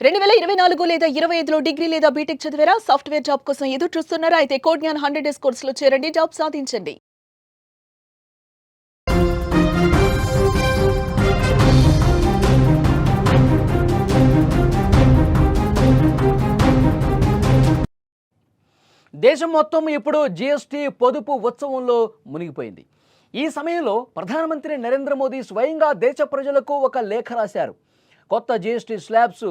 2024 లేదా 25లో డిగ్రీ లేదా బీటెక్ చదివారా? సాఫ్ట్‌వేర్ జాబ్ కోసం ఎదురు చూస్తున్నారా? అయితే కోడ్‌జ్ఞాన్ 100 డేస్ కోర్సులో చేరండి. జాబ్ సాధించండి. దేశం మొత్తం ఇప్పుడు జీఎస్టీ పొదుపు ఉత్సవంలో మునిగిపోయింది. ఈ సమయంలో ప్రధానమంత్రి నరేంద్ర మోదీ స్వయంగా దేశ ప్రజలకు ఒక లేఖ రాశారు. కొత్త జీఎస్టీ స్లాబ్స్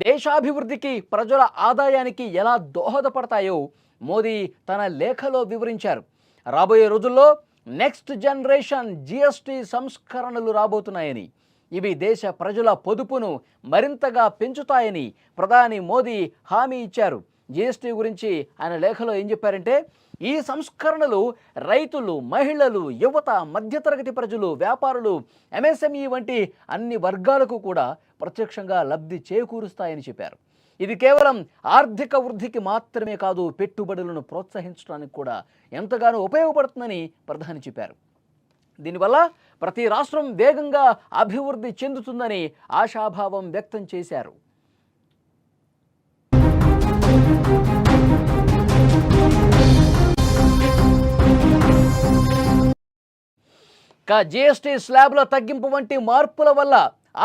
దేశాభివృద్ధికి, ప్రజల ఆదాయానికి ఎలా దోహదపడతాయో మోదీ తన లేఖలో వివరించారు. రాబోయే రోజుల్లో నెక్స్ట్ జనరేషన్ జీఎస్టీ సంస్కరణలు రాబోతున్నాయని, ఇవి దేశ ప్రజల పొదుపును మరింతగా పెంచుతాయని ప్రధాని మోదీ హామీ ఇచ్చారు. జీఎస్టీ గురించి ఆయన లేఖలో ఏం చెప్పారంటే, ఈ సంస్కరణలు రైతులు, మహిళలు, యువత, మధ్యతరగతి ప్రజలు, వ్యాపారులు, ఎంఎస్ఎంఈ వంటి అన్ని వర్గాలకు కూడా ప్రత్యక్షంగా లబ్ధి చేకూరుస్తాయని చెప్పారు. ఇది కేవలం ఆర్థిక వృద్ధికి మాత్రమే కాదు, పెట్టుబడులను ప్రోత్సహించడానికి కూడా ఎంతగానో ఉపయోగపడుతుందని ప్రధాని చెప్పారు. దీనివల్ల ప్రతి రాష్ట్రం వేగంగా అభివృద్ధి చెందుతుందని ఆశాభావం వ్యక్తం చేశారు. జీఎస్టీ స్లాబ్ల తగ్గింపు వంటి మార్పుల వల్ల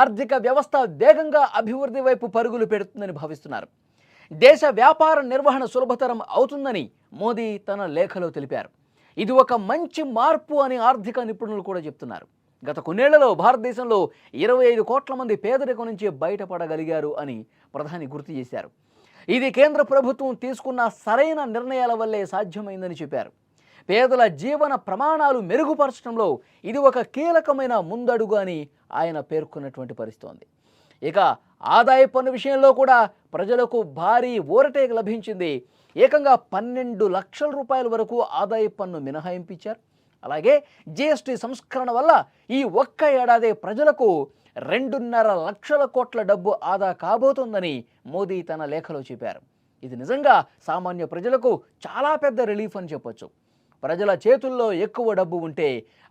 ఆర్థిక వ్యవస్థ వేగంగా అభివృద్ధి వైపు పరుగులు పెడుతుందని భావిస్తున్నారు. దేశ వ్యాపార నిర్వహణ సులభతరం అవుతుందని మోదీ తన లేఖలో తెలిపారు. ఇది ఒక మంచి మార్పు అని ఆర్థిక నిపుణులు కూడా చెప్తున్నారు. గత కొన్నేళ్లలో భారతదేశంలో 25 కోట్ల మంది పేదరికం నుంచి బయటపడగలిగారు అని ప్రధాని గుర్తు చేశారు. ఇది కేంద్ర ప్రభుత్వం తీసుకున్న సరైన నిర్ణయాల వల్లే సాధ్యమైందని చెప్పారు. పేదల జీవన ప్రమాణాలు మెరుగుపరచడంలో ఇది ఒక కీలకమైన ముందడుగు అని ఆయన పేర్కొన్నటువంటి పరిస్థితి. ఇక ఆదాయ పన్ను విషయంలో కూడా ప్రజలకు భారీ ఊరటే లభించింది. ఏకంగా 12 లక్షల రూపాయల వరకు ఆదాయ పన్ను మినహాయింపు ఇచ్చారు. అలాగే జీఎస్టీ సంస్కరణ వల్ల ఈ ఒక్క ఏడాది ప్రజలకు 2.5 లక్షల కోట్ల డబ్బు ఆదా కాబోతోందని మోదీ తన లేఖలో చెప్పారు. ఇది నిజంగా సామాన్య ప్రజలకు చాలా పెద్ద రిలీఫ్ అని చెప్పొచ్చు. ప్రజల చేతుల్లో ఎక్కువ డబ్బు ఉంటే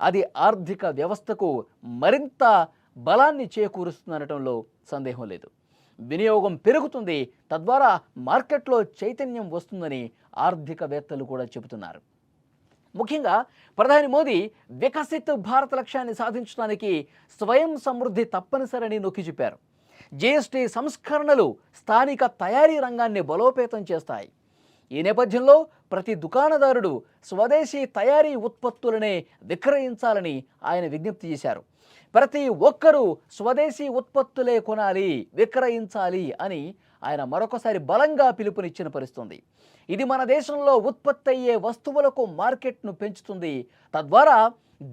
అది ఆర్థిక వ్యవస్థకు మరింత బలాన్ని చేకూరుస్తుందనటంలో సందేహం లేదు. వినియోగం పెరుగుతుంది, తద్వారా మార్కెట్లో చైతన్యం వస్తుందని ఆర్థికవేత్తలు కూడా చెబుతున్నారు. ముఖ్యంగా ప్రధాని మోదీ వికసిత్ భారత్ లక్ష్యాన్ని సాధించడానికి స్వయం సమృద్ధి తప్పనిసరని నొక్కి చెప్పారు. జీఎస్టీ సంస్కరణలు స్థానిక తయారీ రంగాన్ని బలోపేతం చేస్తాయి. ఈ నేపథ్యంలో ప్రతి దుకాణదారుడు స్వదేశీ తయారీ ఉత్పత్తులనే విక్రయించాలని ఆయన విజ్ఞప్తి చేశారు. ప్రతి ఒక్కరూ స్వదేశీ ఉత్పత్తులే కొనాలి, విక్రయించాలి అని ఆయన మరొకసారి బలంగా పిలుపునిచ్చిన పరిస్థితి. ఇది మన దేశంలో ఉత్పత్తి అయ్యే వస్తువులకు మార్కెట్ను పెంచుతుంది. తద్వారా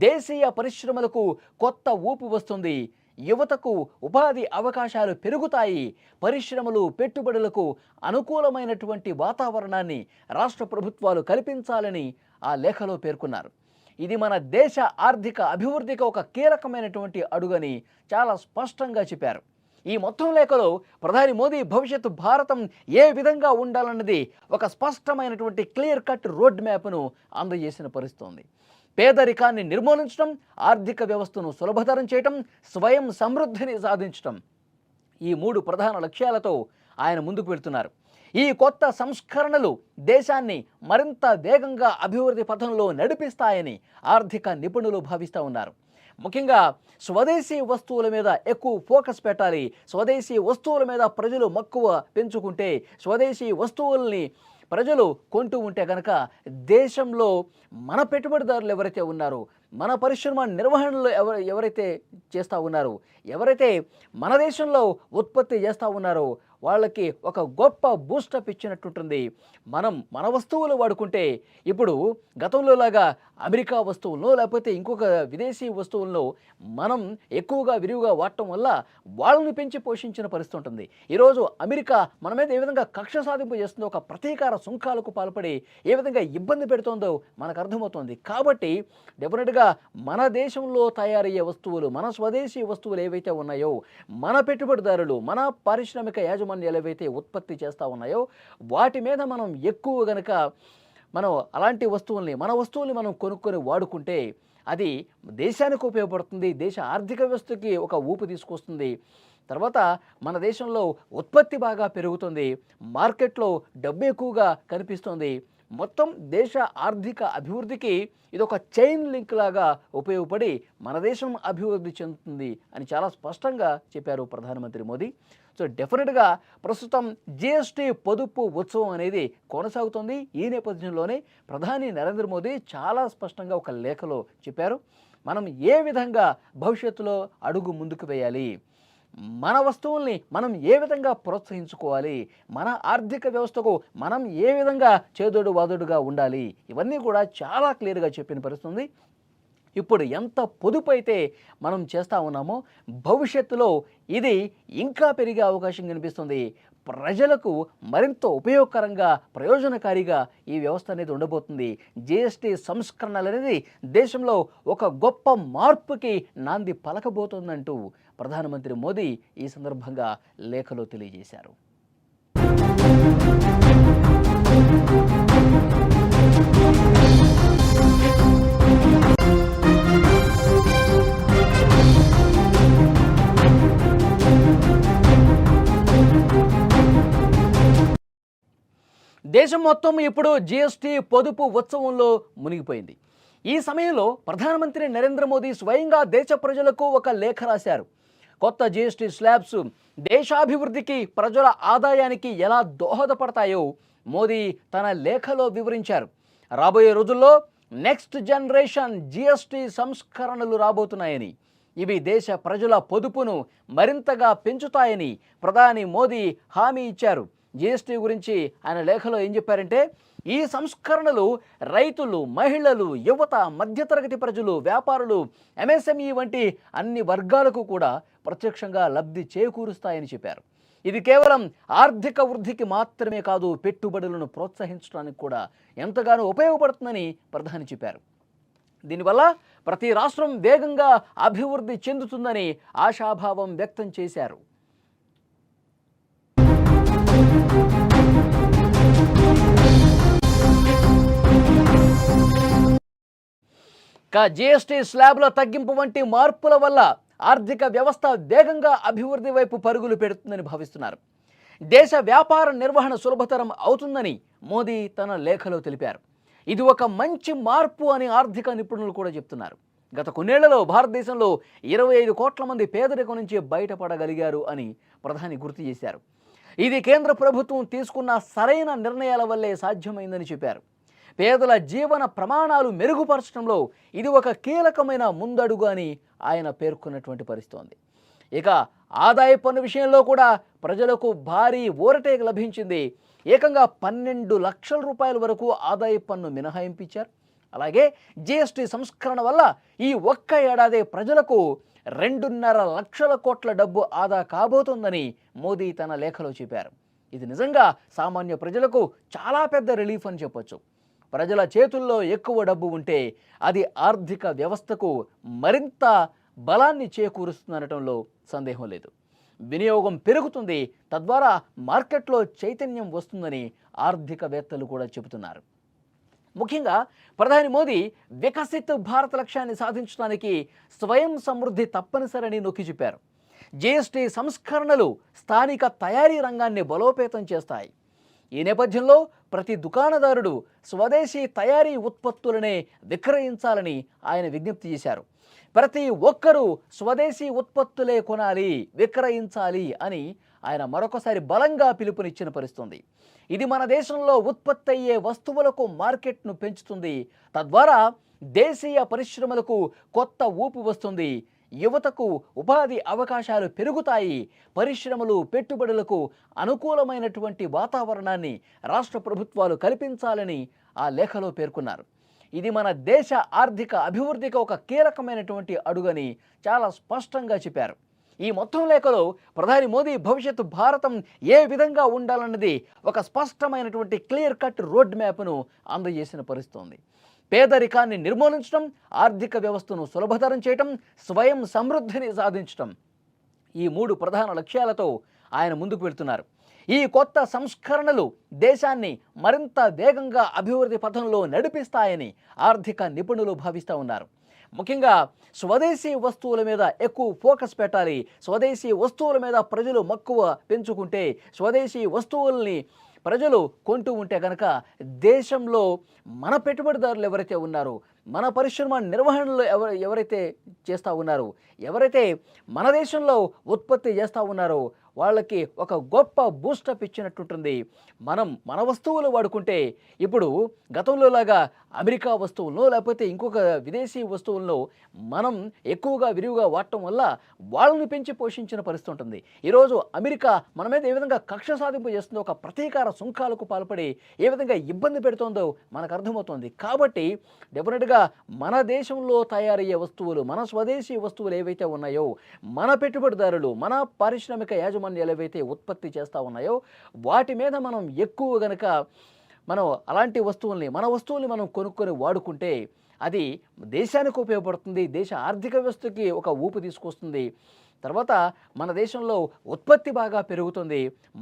దేశీయ పరిశ్రమలకు కొత్త ఊపు వస్తుంది. యువతకు ఉపాధి అవకాశాలు పెరుగుతాయి. పరిశ్రమలు, పెట్టుబడులకు అనుకూలమైనటువంటి వాతావరణాన్ని రాష్ట్ర ప్రభుత్వాలు కల్పించాలని ఆ లేఖలో పేర్కొన్నారు. ఇది మన దేశ ఆర్థిక అభివృద్ధికి ఒక కీలకమైనటువంటి అడుగని చాలా స్పష్టంగా చెప్పారు. ఈ మొత్తం లేఖలో ప్రధాని మోదీ భవిష్యత్తు భారతం ఏ విధంగా ఉండాలన్నది ఒక స్పష్టమైనటువంటి క్లియర్ కట్ రోడ్ మ్యాప్ను అందజేసిన పరిస్థితి. పేదరికాన్ని నిర్మూలించడం, ఆర్థిక వ్యవస్థను సులభతరం చేయటం, స్వయం సమృద్ధిని సాధించటం, ఈ 3 ప్రధాన లక్ష్యాలతో ఆయన ముందుకు వెళ్తున్నారు. ఈ కొత్త సంస్కరణలు దేశాన్ని మరింత వేగంగా అభివృద్ధి పథంలో నడిపిస్తాయని ఆర్థిక నిపుణులు భావిస్తూ ఉన్నారు. ముఖ్యంగా స్వదేశీ వస్తువుల మీద ఎక్కువ ఫోకస్ పెట్టాలి. స్వదేశీ వస్తువుల మీద ప్రజలు మక్కువ పెంచుకుంటే, స్వదేశీ వస్తువుల్ని ప్రజలు కొంటూ ఉంటే కనుక దేశంలో మన పెట్టుబడిదారులు ఎవరైతే ఉన్నారో, మన పరిశ్రమ నిర్వహణలో ఎవరైతే చేస్తూ ఉన్నారో, ఎవరైతే మన దేశంలో ఉత్పత్తి చేస్తూ ఉన్నారో వాళ్ళకి ఒక గొప్ప బూస్టప్ ఇచ్చినట్టుంటుంది. మన వస్తువులు వాడుకుంటే ఇప్పుడు గతంలోలాగా అమెరికా వస్తువులను లేకపోతే ఇంకొక విదేశీ వస్తువులను మనం ఎక్కువగా విరివిగా వాడటం వల్ల వాళ్ళని పెంచి పోషించిన పరిస్థితి ఉంటుంది. ఈరోజు అమెరికా మన మీద ఏ విధంగా కక్ష సాధింపు చేస్తుందో, ఒక ప్రతీకార సుంకాలకు పాల్పడి ఏ విధంగా ఇబ్బంది పెడుతుందో మనకు అర్థమవుతుంది. కాబట్టి డెఫినెట్గా మన దేశంలో తయారయ్యే వస్తువులు, మన స్వదేశీ వస్తువులు ఏవైతే ఉన్నాయో, మన పెట్టుబడిదారులు, మన పారిశ్రామిక యాజమాన్యాలు ఏవైతే ఉత్పత్తి చేస్తూ ఉన్నాయో వాటి మీద మనం ఎక్కువ గనక మనం అలాంటి వస్తువుల్ని, మన వస్తువుల్ని మనం కొనుక్కొని వాడుకుంటే అది దేశానికి ఉపయోగపడుతుంది. దేశ ఆర్థిక వ్యవస్థకి ఒక ఊపు తీసుకొస్తుంది. తర్వాత మన దేశంలో ఉత్పత్తి బాగా పెరుగుతుంది, మార్కెట్లో డబ్బు ఎక్కువగా కనిపిస్తుంది. మొత్తం దేశ ఆర్థిక అభివృద్ధికి ఇదొక చైన్ లింక్ లాగా ఉపయోగపడి మన దేశం అభివృద్ధి చెందుతుంది అని చాలా స్పష్టంగా చెప్పారు ప్రధానమంత్రి మోదీ. సో డెఫినెట్గా ప్రస్తుతం జిఎస్టీ పొదుపు ఉత్సవం అనేది కొనసాగుతుంది. ఈ నేపథ్యంలోనే ప్రధాని నరేంద్ర మోదీ చాలా స్పష్టంగా ఒక లేఖలో చెప్పారు, మనం ఏ విధంగా భవిష్యత్తులో అడుగు ముందుకు వేయాలి, మన వస్తువుల్ని మనం ఏ విధంగా ప్రోత్సహించుకోవాలి, మన ఆర్థిక వ్యవస్థకు మనం ఏ విధంగా చేదోడు వాదోడుగా ఉండాలి, ఇవన్నీ కూడా చాలా క్లియర్గా చెప్పిన పరిస్థితుంది. ఇప్పుడు ఎంత పొదుపు అయితే మనం చేస్తూ ఉన్నామో భవిష్యత్తులో ఇది ఇంకా పెరిగే అవకాశం కనిపిస్తుంది. ప్రజలకు మరింత ఉపయోగకరంగా ప్రయోజనకారిగా ఈ వ్యవస్థ అనేది ఉండబోతుంది. జిఎస్టీ సంస్కరణలు అనేది దేశంలో ఒక గొప్ప మార్పుకి నాంది పలకబోతోందంటూ ప్రధానమంత్రి మోదీ ఈ సందర్భంగా లేఖలో తెలియజేశారు. దేశం మొత్తం ఇప్పుడు జిఎస్టీ పొదుపు ఉత్సవంలో మునిగిపోయింది. ఈ సమయంలో ప్రధానమంత్రి నరేంద్ర మోదీ స్వయంగా దేశ ప్రజలకు ఒక లేఖ రాశారు. కొత్త జిఎస్టీ స్లాబ్స్ దేశాభివృద్ధికి, ప్రజల ఆదాయానికి ఎలా దోహదపడతాయో మోదీ తన లేఖలో వివరించారు. రాబోయే రోజుల్లో నెక్స్ట్ జనరేషన్ జిఎస్టీ సంస్కరణలు రాబోతున్నాయని, ఇవి దేశ ప్రజల పొదుపును మరింతగా పెంచుతాయని ప్రధాని మోదీ హామీ ఇచ్చారు. జిఎస్టీ గురించి ఆయన లేఖలో ఏం చెప్పారంటే, ఈ సంస్కరణలు రైతులు, మహిళలు, యువత, మధ్యతరగతి ప్రజలు, వ్యాపారులు, ఎంఎస్ఎంఈ వంటి అన్ని వర్గాలకు కూడా ప్రత్యక్షంగా లబ్ధి చేకూరుస్తాయని చెప్పారు. ఇది కేవలం ఆర్థిక వృద్ధికి మాత్రమే కాదు, పెట్టుబడులను ప్రోత్సహించడానికి కూడా ఎంతగానో ఉపయోగపడుతుందని ప్రధాని చెప్పారు. దీనివల్ల ప్రతి రాష్ట్రం వేగంగా అభివృద్ధి చెందుతుందని ఆశాభావం వ్యక్తం చేశారు. జిఎస్టీ స్లాబ్ల తగ్గింపు వంటి మార్పుల వల్ల ఆర్థిక వ్యవస్థ వేగంగా అభివృద్ధి వైపు పరుగులు పెడుతుందని భావిస్తున్నారు. దేశ వ్యాపార నిర్వహణ సులభతరం అవుతుందని మోదీ తన లేఖలో తెలిపారు. ఇది ఒక మంచి మార్పు అని ఆర్థిక నిపుణులు కూడా చెప్తున్నారు. గత కొన్నేళ్లలో భారతదేశంలో 25 కోట్ల మంది పేదరికం నుంచి బయటపడగలిగారు అని ప్రధాని గుర్తు చేశారు. ఇది కేంద్ర ప్రభుత్వం తీసుకున్న సరైన నిర్ణయాల వల్లే సాధ్యమైందని చెప్పారు. పేదల జీవన ప్రమాణాలు మెరుగుపరచడంలో ఇది ఒక కీలకమైన ముందడుగు అని ఆయన పేర్కొన్నటువంటి పరిస్థితి ఉంది. ఇక ఆదాయ పన్ను విషయంలో కూడా ప్రజలకు భారీ ఊరటే లభించింది. ఏకంగా 12 లక్షల రూపాయల వరకు ఆదాయ పన్ను మినహాయింపించారు. అలాగే జిఎస్టీ సంస్కరణ వల్ల ఈ ఒక్క ఏడాది ప్రజలకు 2.5 లక్షల కోట్ల డబ్బు ఆదా కాబోతోందని మోదీ తన లేఖలో చెప్పారు. ఇది నిజంగా సామాన్య ప్రజలకు చాలా పెద్ద రిలీఫ్ అని చెప్పొచ్చు. ప్రజల చేతుల్లో ఎక్కువ డబ్బు ఉంటే అది ఆర్థిక వ్యవస్థకు మరింత బలాన్ని చేకూరుస్తుందనటంలో సందేహం లేదు. వినియోగం పెరుగుతుంది, తద్వారా మార్కెట్లో చైతన్యం వస్తుందని ఆర్థికవేత్తలు కూడా చెబుతున్నారు. ముఖ్యంగా ప్రధాని మోదీ వికసిత్ భారత్ లక్ష్యాన్ని సాధించడానికి స్వయం సమృద్ధి తప్పనిసరని నొక్కి చెప్పారు. జిఎస్టీ సంస్కరణలు స్థానిక తయారీ రంగాన్ని బలోపేతం చేస్తాయి. ఈ నేపథ్యంలో ప్రతి దుకాణదారుడు స్వదేశీ తయారీ ఉత్పత్తులనే విక్రయించాలని ఆయన విజ్ఞప్తి చేశారు. ప్రతి ఒక్కరూ స్వదేశీ ఉత్పత్తులే కొనాలి, విక్రయించాలి అని ఆయన మరొకసారి బలంగా పిలుపునిచ్చిన పరిస్థితుంది. ఇది మన దేశంలో ఉత్పత్తి అయ్యే వస్తువులకు మార్కెట్ను పెంచుతుంది. తద్వారా దేశీయ పరిశ్రమలకు కొత్త ఊపు వస్తుంది. యువతకు ఉపాధి అవకాశాలు పెరుగుతాయి. పరిశ్రమలు, పెట్టుబడులకు అనుకూలమైనటువంటి వాతావరణాన్ని రాష్ట్ర ప్రభుత్వాలు కల్పించాలని ఆ లేఖలో పేర్కొన్నారు. ఇది మన దేశ ఆర్థిక అభివృద్ధికి ఒక కీలకమైనటువంటి అడుగని చాలా స్పష్టంగా చెప్పారు. ఈ మొత్తం లేఖలో ప్రధాని మోదీ భవిష్యత్తు భారతం ఏ విధంగా ఉండాలన్నది ఒక స్పష్టమైనటువంటి క్లియర్ కట్ రోడ్ మ్యాప్ను అందజేసిన పరిస్థితి ఉంది. పేదరికాన్ని నిర్మూలించడం, ఆర్థిక వ్యవస్థను సులభతరం చేయటం, స్వయం సమృద్ధిని సాధించటం, ఈ 3 ప్రధాన లక్ష్యాలతో ఆయన ముందుకు వెళ్తున్నారు. ఈ కొత్త సంస్కరణలు దేశాన్ని మరింత వేగంగా అభివృద్ధి పథంలో నడిపిస్తాయని ఆర్థిక నిపుణులు భావిస్తూ ఉన్నారు. ముఖ్యంగా స్వదేశీ వస్తువుల మీద ఎక్కువ ఫోకస్ పెట్టాలి. స్వదేశీ వస్తువుల మీద ప్రజలు మక్కువ పెంచుకుంటే, స్వదేశీ వస్తువుల్ని ప్రజలు కొంటూ ఉంటే కనుక దేశంలో మన పెట్టుబడిదారులు ఎవరైతే ఉన్నారో, మన పరిశ్రమ నిర్వహణలో ఎవరైతే చేస్తూ ఉన్నారో, ఎవరైతే మన దేశంలో ఉత్పత్తి చేస్తూ ఉన్నారో వాళ్ళకి ఒక గొప్ప బూస్టప్ ఇచ్చినట్టుంటుంది. మన వస్తువులు వాడుకుంటే ఇప్పుడు గతంలోలాగా అమెరికా వస్తువులను లేకపోతే ఇంకొక విదేశీ వస్తువులను మనం ఎక్కువగా విరివిగా వాడటం వల్ల వాళ్ళని పెంచి పోషించిన పరిస్థితి ఉంటుంది. ఈరోజు అమెరికా మన మీద ఏ విధంగా కక్ష సాధింపు చేస్తుందో, ఒక ప్రతీకార సుంకాలకు పాల్పడి ఏ విధంగా ఇబ్బంది పెడుతుందో మనకు అర్థమవుతుంది. కాబట్టి డెఫినెట్గా మన దేశంలో తయారయ్యే వస్తువులు, మన స్వదేశీ వస్తువులు ఏవైతే ఉన్నాయో, మన పెట్టుబడిదారులు, మన పారిశ్రామిక యాజమాన్యాలు ఏవైతే ఉత్పత్తి చేస్తూ ఉన్నాయో వాటి మీద మనం ఎక్కువ గనక మనం అలాంటి వస్తువుల్ని, మన వస్తువుల్ని మనం కొనుక్కొని వాడుకుంటే అది దేశానికి ఉపయోగపడుతుంది, దేశ ఆర్థిక వ్యవస్థకి ఒక ఊపు తీసుకొస్తుంది. తర్వాత మన దేశంలో ఉత్పత్తి బాగా పెరుగుతుంది,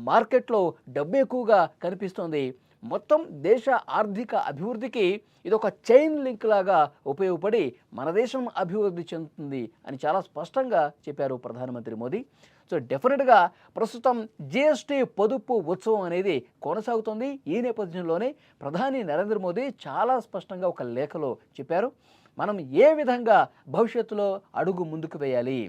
మార్కెట్లో డబ్బు ఎక్కువగా కనిపిస్తుంది. మొత్తం దేశ ఆర్థిక అభివృద్ధికి ఇది ఒక చైన్ లింక్ లాగా ఉపయోగపడి మన దేశం అభివృద్ధి చెందుతుంది అని చాలా స్పష్టంగా చెప్పారు ప్రధానమంత్రి మోదీ. సో డెఫినెట్గా ప్రస్తుతం జిఎస్టీ పొదుపు ఉత్సవం అనేది కొనసాగుతుంది. ఈ నేపథ్యంలోనే ప్రధాని నరేంద్ర మోదీ చాలా స్పష్టంగా ఒక లేఖలో చెప్పారు, మనం ఏ విధంగా భవిష్యత్తులో అడుగు ముందుకు వేయాలి,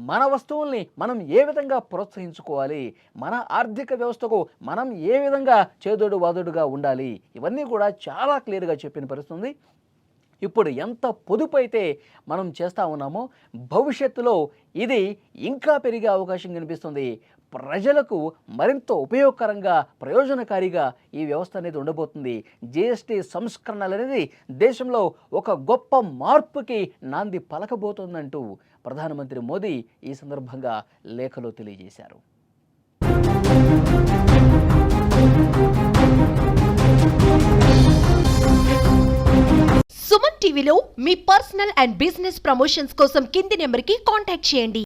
మన వస్తువుల్ని మనం ఏ విధంగా ప్రోత్సహించుకోవాలి, మన ఆర్థిక వ్యవస్థకు మనం ఏ విధంగా చేదోడు వాదోడుగా ఉండాలి, ఇవన్నీ కూడా చాలా క్లియర్గా చెప్పిన పరిస్థితి. ఇప్పుడు ఎంత పొదుపు అయితే మనం చేస్తూ ఉన్నామో భవిష్యత్తులో ఇది ఇంకా పెరిగే అవకాశం కనిపిస్తుంది. ప్రజలకు మరింత ఉపయోగకరంగా, ప్రయోజనకారిగా ఈ వ్యవస్థ అనేది ఉండబోతుంది. జిఎస్టీ సంస్కరణలు అనేది దేశంలో ఒక గొప్ప మార్పుకి నాంది పలకబోతోందంటూ ప్రధానమంత్రి మోదీ ఈ సందర్భంగా లేఖలో తెలియజేశారు. సుమన్ టీవీలో మీ పర్సనల్ అండ్ బిజినెస్ ప్రమోషన్స్ కోసం కింది నెంబర్కి కాంటాక్ట్ చేయండి.